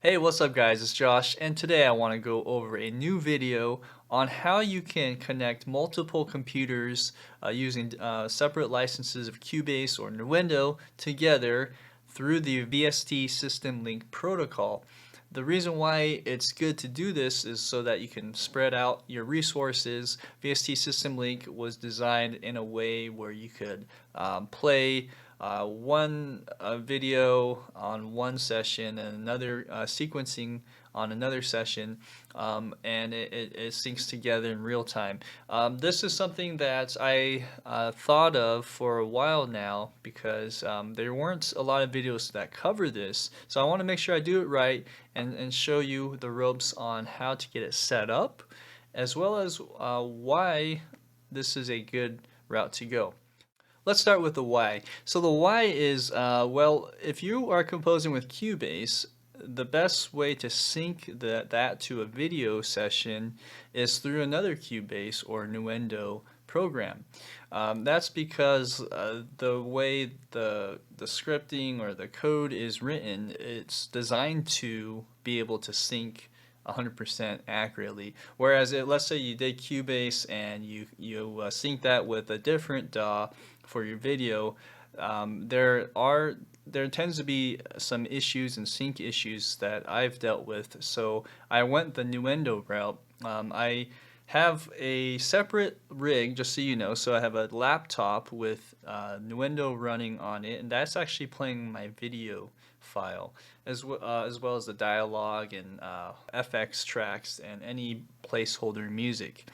Hey, what's up guys? It's Josh, and today I want to go over a new video on how you can connect multiple computers using separate licenses of Cubase or Nuendo together through the VST System Link protocol. The reason why it's good to do this is so that you can spread out your resources. VST System Link was designed in a way where you could play one video on one session and another sequencing on another session, and it syncs together in real time. This is something that I thought of for a while now because there weren't a lot of videos that cover this, so I want to make sure I do it right and show you the ropes on how to get it set up, as well as why this is a good route to go. Let's start with the why. So the why is, well, if you are composing with Cubase, the best way to sync that to a video session is through another Cubase or Nuendo program. That's because the way the scripting or the code is written, it's designed to be able to sync 100% accurately. Whereas let's say you did Cubase and you sync that with a different DAW for your video, there tends to be some issues and sync issues that I've dealt with. So I went the Nuendo route. I have a separate rig, just so you know. So I have a laptop with Nuendo running on it, and that's actually playing my video file as well as the dialogue and FX tracks and any placeholder music.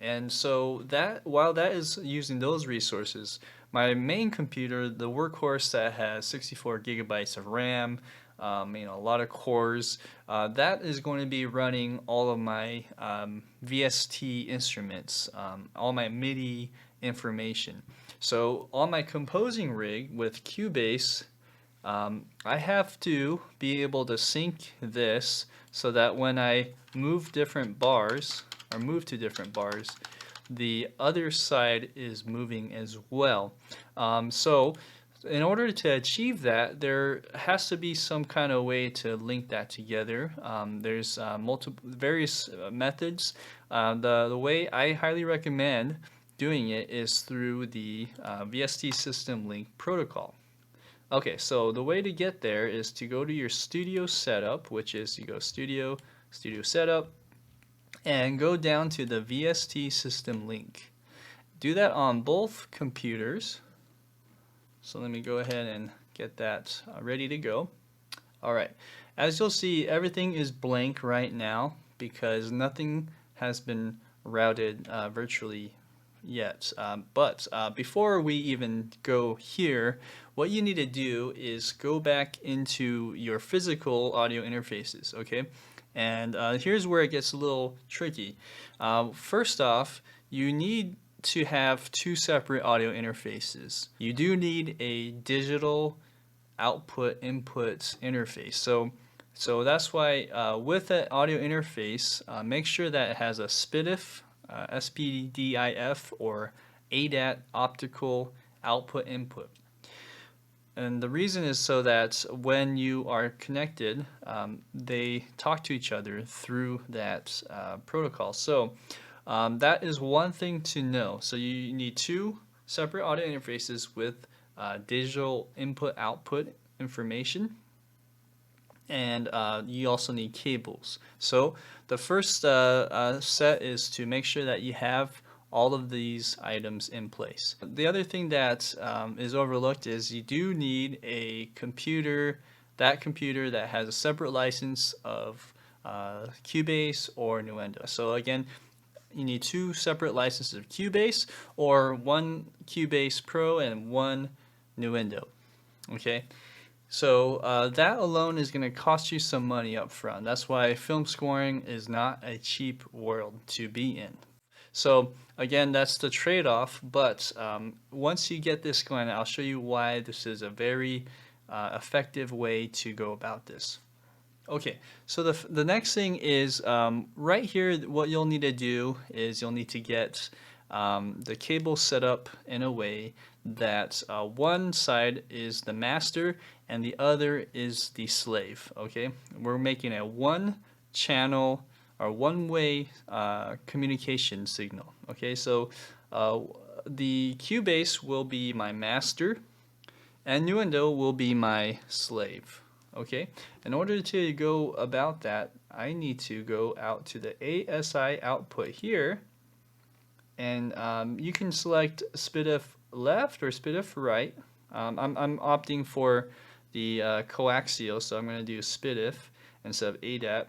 And so that while that is using those resources, my main computer, the workhorse that has 64 gigabytes of RAM, a lot of cores, that is going to be running all of my VST instruments, all my MIDI information. So on my composing rig with Cubase, I have to be able to sync this so that when I move different bars or move to different bars, the other side is moving as well. So in order to achieve that, there has to be some kind of way to link that together. There's various methods. The way I highly recommend doing it is through the VST System Link protocol. Okay, so the way to get there is to go to your studio setup, which is you go studio setup, and go down to the VST System Link. Do that on both computers. So let me go ahead and get that ready to go. All right, as you'll see, everything is blank right now because nothing has been routed virtually yet. But before we even go here, what you need to do is go back into your physical audio interfaces, okay? And here's where it gets a little tricky. First off, you need to have two separate audio interfaces. You do need a digital output input interface. So that's why with an audio interface, make sure that it has a SPDIF, SPDIF, or ADAT optical output input. And the reason is so that when you are connected, they talk to each other through that protocol. So that is one thing to know. So you need two separate audio interfaces with digital input-output information, and you also need cables. So the first set is to make sure that you have all of these items in place. The other thing that is overlooked is you do need a computer that has a separate license of Cubase or Nuendo. So again, you need two separate licenses of Cubase, or one Cubase Pro and one Nuendo. Okay, so that alone is going to cost you some money up front. That's why film scoring is not a cheap world to be in. So again, that's the trade-off, but once you get this going, I'll show you why this is a very effective way to go about this. Okay, so the next thing is right here, what you'll need to do is you'll need to get the cable set up in a way that one side is the master and the other is the slave. Okay, we're making a one channel or one way communication signal. Okay, so the Cubase will be my master and Nuendo will be my slave. Okay, in order to go about that, I need to go out to the ASI output here, and you can select SPDIF left or SPDIF right. I'm opting for the coaxial, so I'm going to do SPDIF instead of ADAT.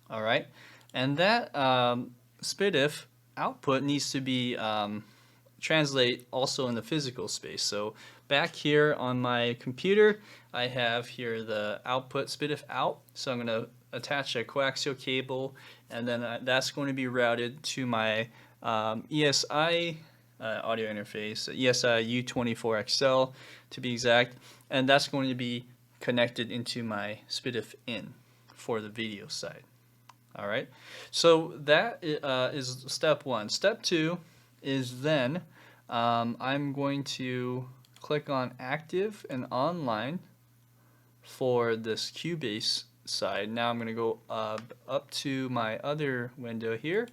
All right, and that SPDIF output needs to be translate also in the physical space. So back here on my computer, I have here the output SPDIF out. So I'm going to attach a coaxial cable, and then that's going to be routed to my ESI audio interface, ESI U24XL to be exact, and that's going to be connected into my SPDIF in for the video side. All right, so that is step one. Step two is then I'm going to click on active and online for this Cubase side. Now I'm going to go up to my other window here,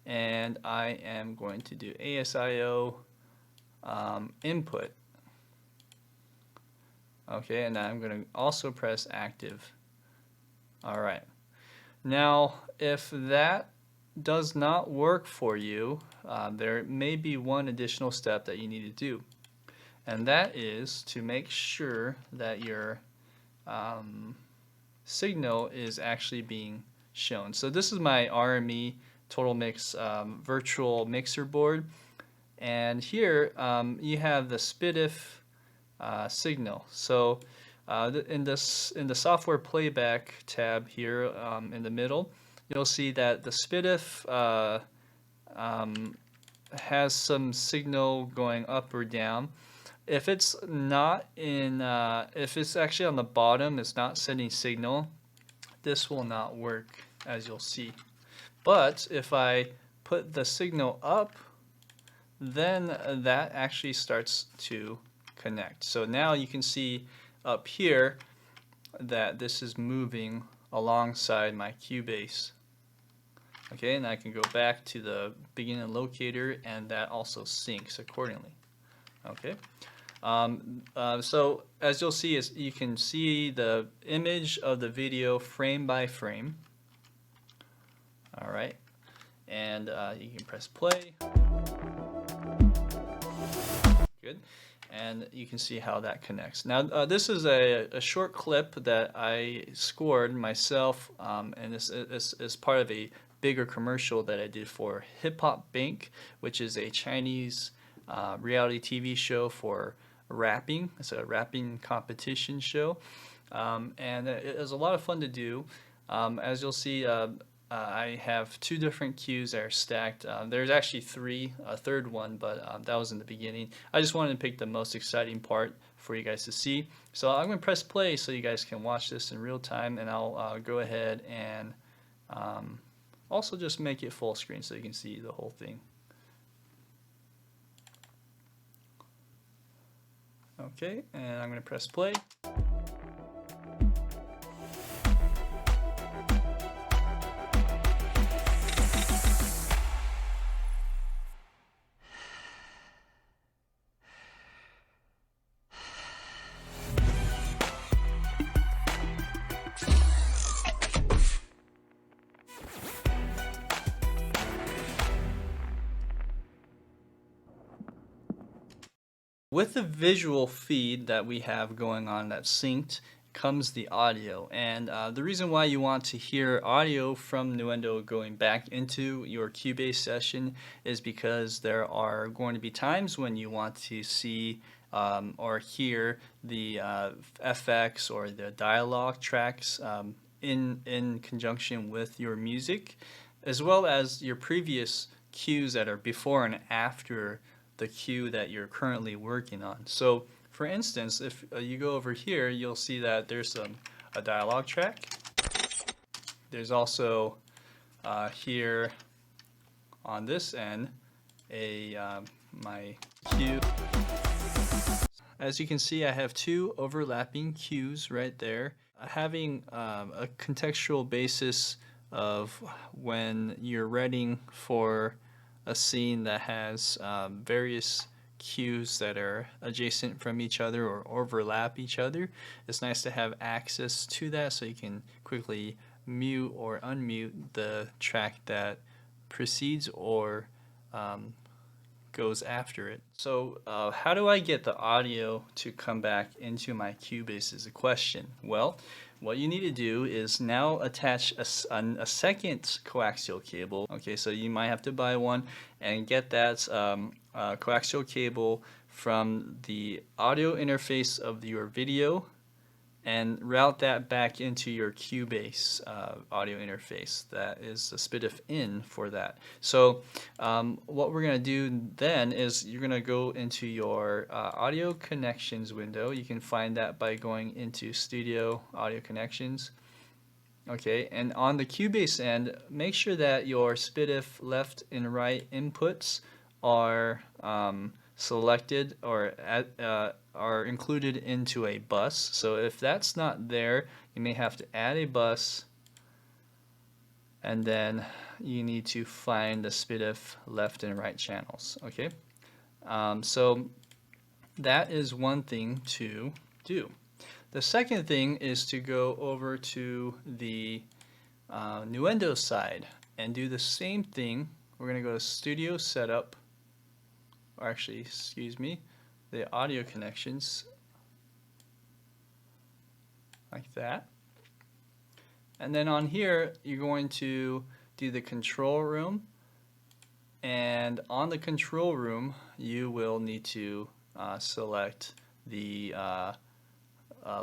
and I am going to do ASIO input. Okay, and I'm going to also press active. All right. Now, if that does not work for you, there may be one additional step that you need to do, and that is to make sure that your signal is actually being shown. So this is my RME Total Mix virtual mixer board, and here you have the SPDIF signal. So in the software playback tab here in the middle, you'll see that the SPDIF has some signal going up or down. If it's not in, if it's actually on the bottom, it's not sending signal, this will not work, as you'll see. But if I put the signal up, then that actually starts to connect. So now you can see up here that this is moving alongside my Cubase. Okay, and I can go back to the beginning locator, and that also syncs accordingly. Okay, so as you'll see, is you can see the image of the video frame by frame. All right, and you can press play. Good. And you can see how that connects. Now, this is a short clip that I scored myself, and this is part of a bigger commercial that I did for Hip Hop Bank, which is a Chinese reality TV show for rapping. It's a rapping competition show, and it was a lot of fun to do. As you'll see, I have two different cues that are stacked. There's actually three, a third one, but that was in the beginning. I just wanted to pick the most exciting part for you guys to see. So I'm going to press play so you guys can watch this in real time, and I'll go ahead and also just make it full screen so you can see the whole thing. Okay, and I'm going to press play. With the visual feed that we have going on that's synced comes the audio, and the reason why you want to hear audio from Nuendo going back into your Cubase session is because there are going to be times when you want to see or hear the FX or the dialogue tracks in conjunction with your music, as well as your previous cues that are before and after the cue that you're currently working on. So for instance, if you go over here, you'll see that there's a dialogue track. There's also here on this end, my cue. As you can see, I have two overlapping cues right there. Having a contextual basis of when you're writing for a scene that has various cues that are adjacent from each other or overlap each other, it's nice to have access to that so you can quickly mute or unmute the track that precedes or goes after it. So how do I get the audio to come back into my Cubase is a question. Well, what you need to do is now attach a second coaxial cable. Okay, so you might have to buy one and get that coaxial cable from the audio interface of your video and route that back into your Cubase audio interface. That is the SPDIF in for that. So what we're going to do then is you're going to go into your audio connections window. You can find that by going into Studio Audio Connections. Okay, and on the Cubase end, make sure that your SPDIF left and right inputs are selected or are included into a bus. So if that's not there, you may have to add a bus, and then you need to find the SPDIF left and right channels. Okay, so that is one thing to do. The second thing is to go over to the Nuendo side and do the same thing. We're going to go to Studio Setup, or actually, excuse me, the audio connections, like that. And then on here, you're going to do the control room. And on the control room, you will need to select the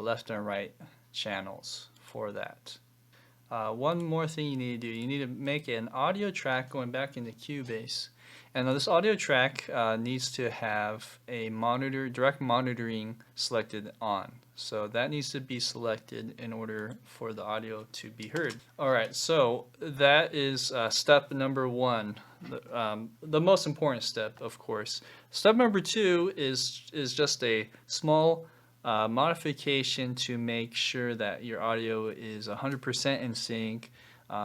left and right channels for that. One more thing you need to do, you need to make an audio track going back into Cubase. And this audio track needs to have a monitor, direct monitoring selected on. So that needs to be selected in order for the audio to be heard. Alright, so that is step number one, the most important step, of course. Step number two is just a small modification to make sure that your audio is 100% in sync.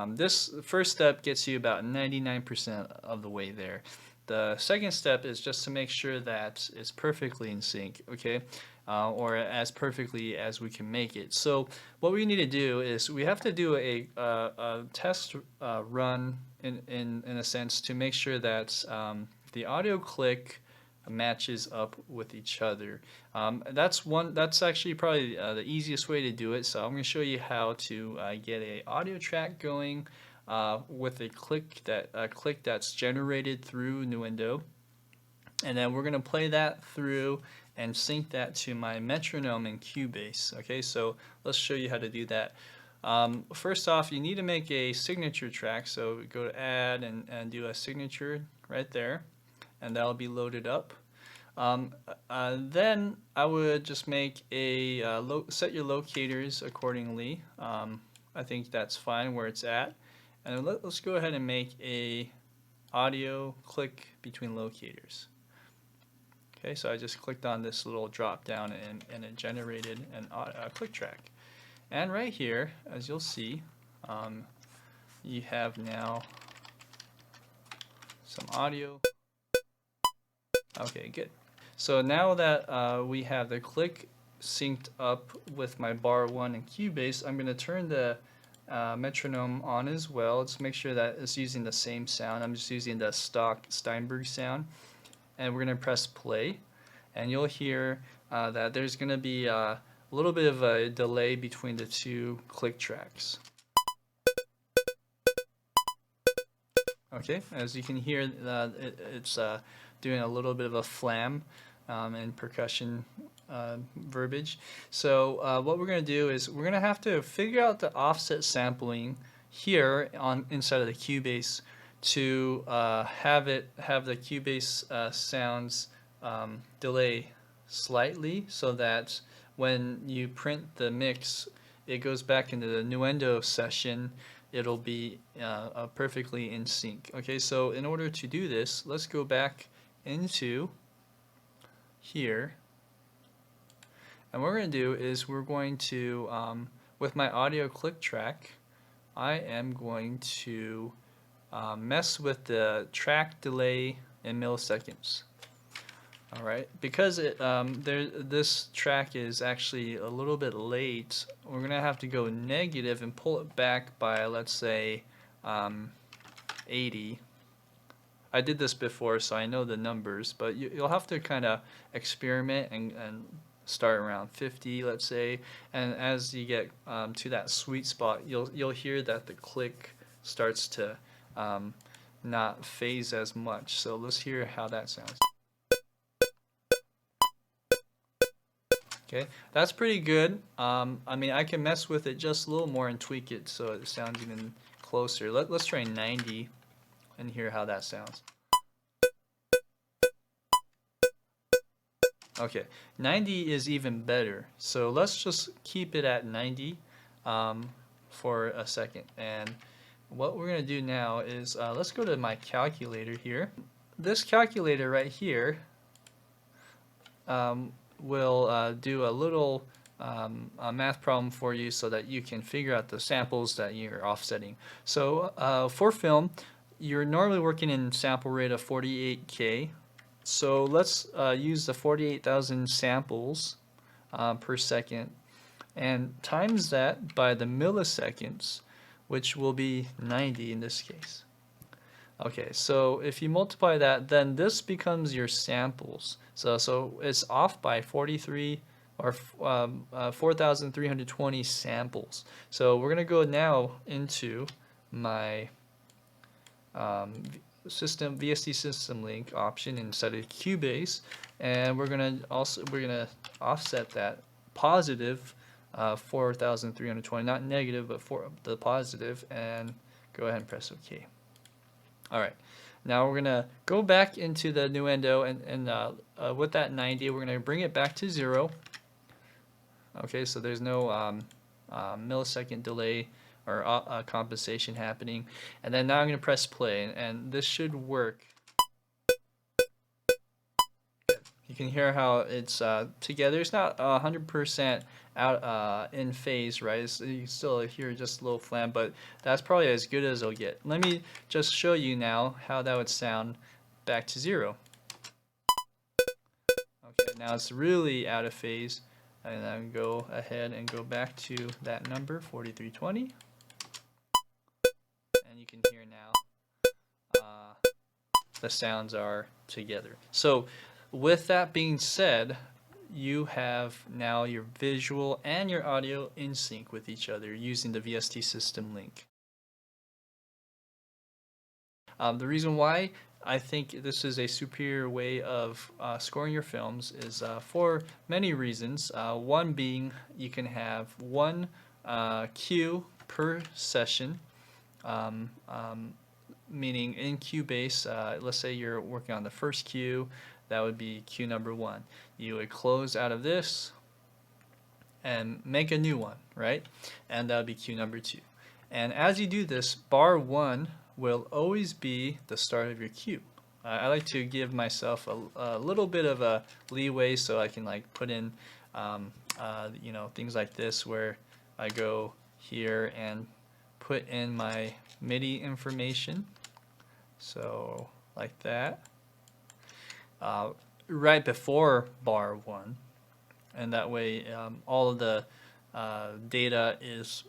This first step gets you about 99% of the way there. The second step is just to make sure that it's perfectly in sync, okay? Or as perfectly as we can make it. So what we need to do is we have to do a test run in a sense to make sure that the audio click matches up with each other. That's actually probably the easiest way to do it. So I'm going to show you how to get a audio track going with a click that's generated through Nuendo, and then we're going to play that through and sync that to my metronome in Cubase. Okay, so let's show you how to do that. First off, you need to make a signature track. So go to Add and do a signature right there, and that'll be loaded up. Then I would just make a set your locators accordingly. I think that's fine where it's at, and let's go ahead and make a audio click between locators. Okay, so I just clicked on this little drop down and it generated a click track. And right here, as you'll see, you have now some audio. Okay, good. So now that we have the click synced up with my bar 1 in Cubase, I'm going to turn the metronome on as well. Let's make sure that it's using the same sound. I'm just using the stock Steinberg sound. And we're going to press play. And you'll hear that there's going to be a little bit of a delay between the two click tracks. Okay, as you can hear, it's doing a little bit of a flam and percussion verbiage. So what we're going to do is we're going to have to figure out the offset sampling here inside of the Cubase to have the Cubase sounds delay slightly, so that when you print the mix, it goes back into the Nuendo session it'll be perfectly in sync. Okay, so in order to do this, let's go back into here, and what we're going to do is we're going to, with my audio click track, I am going to mess with the track delay in milliseconds. All right, because this track is actually a little bit late, we're gonna have to go negative and pull it back by, let's say, 80. I did this before, so I know the numbers, but you'll have to kind of experiment and start around 50, let's say, and as you get to that sweet spot, you'll hear that the click starts to not phase as much. So let's hear how that sounds. Okay, that's pretty good. I mean, I can mess with it just a little more and tweak it so it sounds even closer. Let's try 90 and hear how that sounds. Okay, 90 is even better. So let's just keep it at 90 for a second. And what we're going to do now is let's go to my calculator here. This calculator right here will do a little a math problem for you so that you can figure out the samples that you're offsetting. So for film, you're normally working in sample rate of 48K. So let's use the 48,000 samples per second and times that by the milliseconds, which will be 90 in this case. Okay, so if you multiply that, then this becomes your samples. So it's off by 43 or 4,320 samples. So we're gonna go now into my VST System Link option inside of Cubase, and we're gonna offset that positive 4,320, not negative, but for the positive, and go ahead and press OK. All right, now we're gonna go back into the Nuendo, and with that 90, we're gonna bring it back to 0. Okay, so there's no millisecond delay or compensation happening, and then now I'm gonna press play, and this should work. You can hear how it's together. It's not 100% out in phase, right? You can still hear just a little flam, but that's probably as good as it'll get. Let me just show you now how that would sound back to 0. Okay, now it's really out of phase, and then go ahead and go back to that number, 4320, and you can hear now the sounds are together. So with that being said, you have now your visual and your audio in sync with each other using the VST System Link. The reason why I think this is a superior way of scoring your films is for many reasons. One being you can have one cue per session, meaning in Cubase, let's say you're working on the first cue, that would be cue number 1. You would close out of this and make a new one, right? And that would be cue number 2. And as you do this, bar 1 will always be the start of your cue. I like to give myself a little bit of a leeway so I can like put in you know, things like this where I go here and put in my MIDI information, so like that, right before bar 1, and that way all of the data is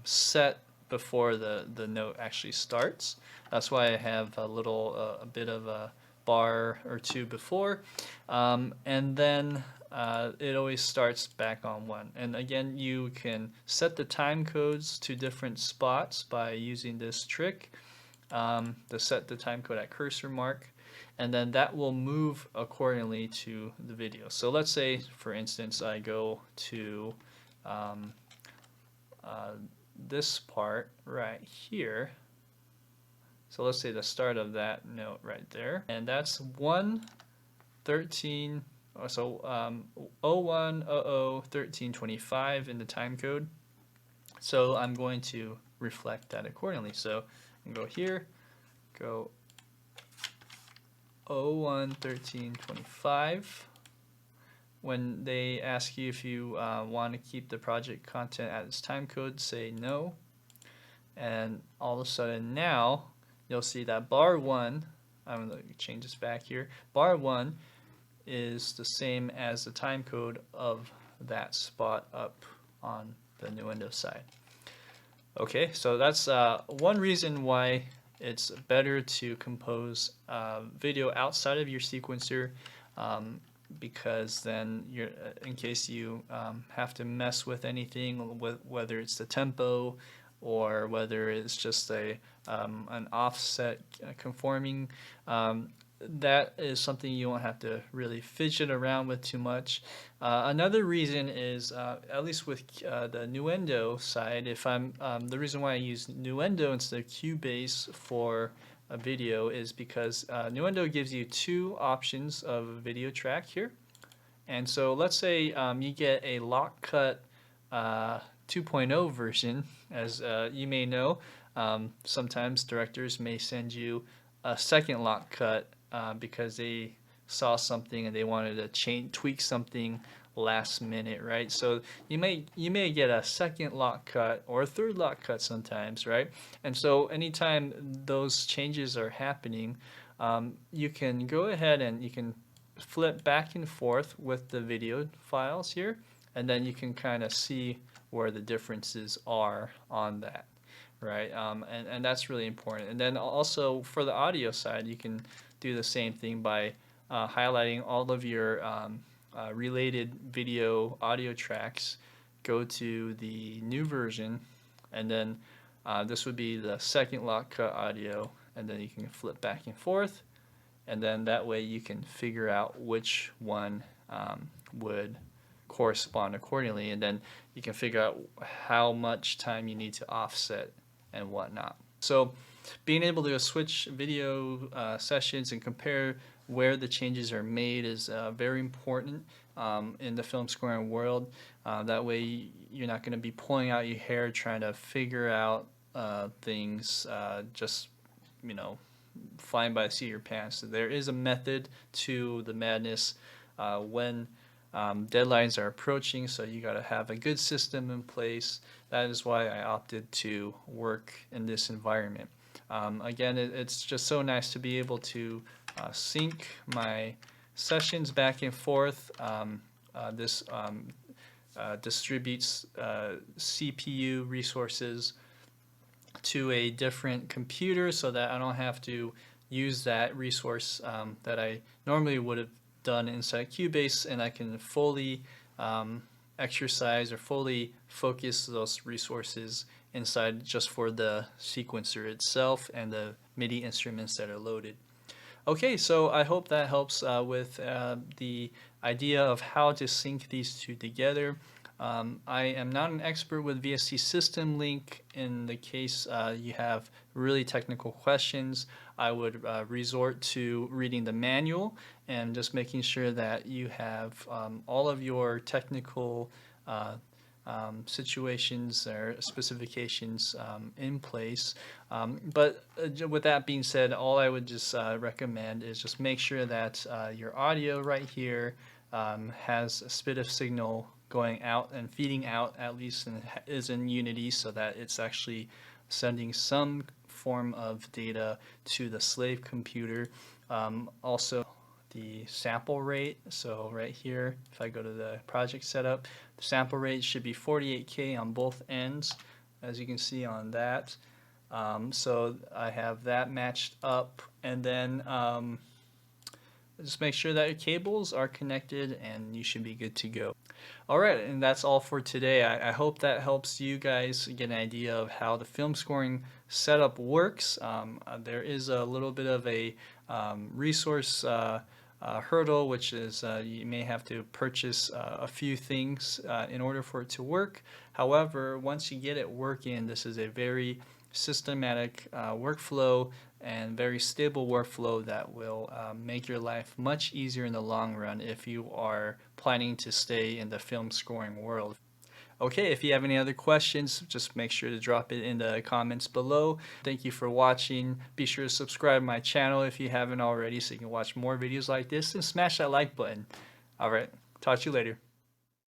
set before the note actually starts. That's why I have a little a bit of a bar or 2 before, and then it always starts back on 1. And again, you can set the time codes to different spots by using this trick, to set the time code at cursor mark, and then that will move accordingly to the video. So let's say, for instance, I go to this part right here. So let's say the start of that note right there, and that's 1:13. So 01:00:13:25 in the time code. So I'm going to reflect that accordingly. So I can go here, go 011325. When they ask you if you want to keep the project content at its time code, say no. And all of a sudden now you'll see that bar 1, I'm going to change this back here, bar 1 is the same as the time code of that spot up on the Nuendo side. Okay, so that's one reason why it's better to compose video outside of your sequencer, because then you're, in case you have to mess with anything, whether it's the tempo or whether it's just an offset conforming, that is something you won't have to really fidget around with too much. Another reason is, at least with the Nuendo side, if I'm the reason why I use Nuendo instead of Cubase for a video is because Nuendo gives you two options of a video track here. And so let's say you get a lock cut 2.0 version. As you may know, sometimes directors may send you a second lock cut because they saw something and they wanted to tweak something last minute, right? So you may get a second lock cut or a third lock cut sometimes, right? And so anytime those changes are happening, you can go ahead and you can flip back and forth with the video files here, and then you can kind of see where the differences are on that, right? And that's really important. And then also for the audio side, you can do the same thing by highlighting all of your related video audio tracks, go to the new version, and then this would be the second lock cut audio, and then you can flip back and forth, and then that way you can figure out which one would correspond accordingly, and then you can figure out how much time you need to offset and whatnot. So being able to switch video sessions and compare where the changes are made is very important in the film scoring world. That way you're not going to be pulling out your hair trying to figure out things just, flying by the seat of your pants. So there is a method to the madness when deadlines are approaching, so you got to have a good system in place. That is why I opted to work in this environment. Again, it's just so nice to be able to sync my sessions back and forth. This distributes CPU resources to a different computer so that I don't have to use that resource that I normally would have done inside Cubase, and I can fully exercise or fully focus those resources inside just for the sequencer itself and the MIDI instruments that are loaded. Okay, so I hope that helps with the idea of how to sync these two together. I am not an expert with VST System Link. In the case you have really technical questions, I would resort to reading the manual and just making sure that you have all of your technical situations or specifications in place. But with that being said, all I would just recommend is just make sure that your audio right here has a bit of signal going out and feeding out, at least, and is in unity, so that it's actually sending some form of data to the slave computer. Also the sample rate, so right here if I go to the project setup, the sample rate should be 48K on both ends, as you can see on that. So I have that matched up, and then just make sure that your cables are connected and you should be good to go. Alright, and that's all for today. I hope that helps you guys get an idea of how the film scoring setup works. There is a little bit of a resource hurdle, which is you may have to purchase a few things in order for it to work. However, once you get it working, this is a very systematic workflow and very stable workflow that will make your life much easier in the long run if you are planning to stay in the film scoring world. Okay, if you have any other questions, just make sure to drop it in the comments below. Thank you for watching. Be sure to subscribe to my channel if you haven't already so you can watch more videos like this, and smash that like button. All right, talk to you later.